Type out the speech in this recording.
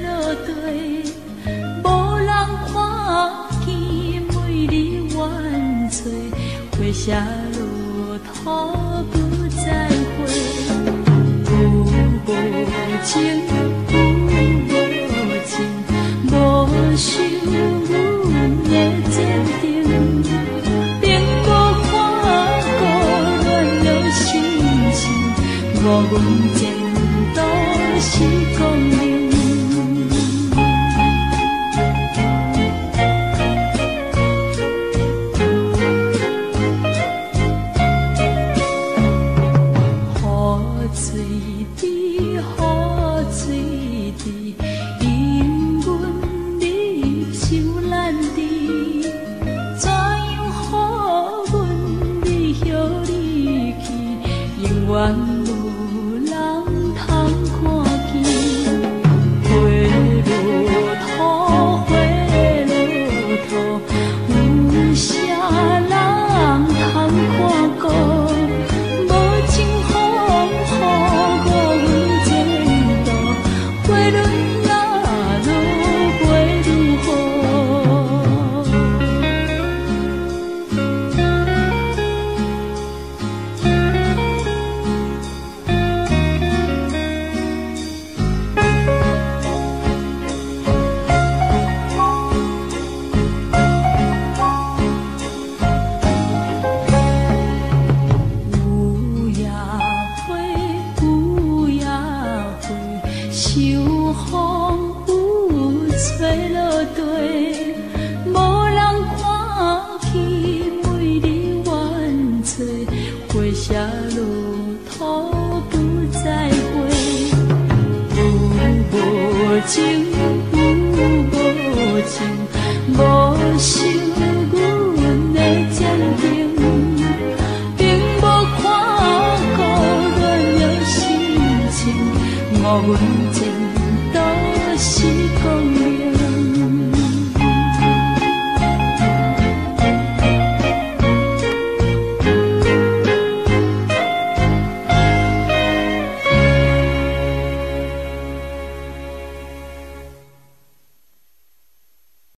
落地，无人看见美丽万岁，花谢落土不再回，有无情，有无情，无受阮的坚定，并无看过阮的心情，我阮前途是光明。永无人通看见，花落土，花落土，有啥人通看顾？无情风雨，阮前途，花轮哪落月如何？秋风有吹落地，无人看见美丽万岁，花谢落土不再回，有无情，有无情，无受阮的坚定，并无看过阮的心情，我阮前途是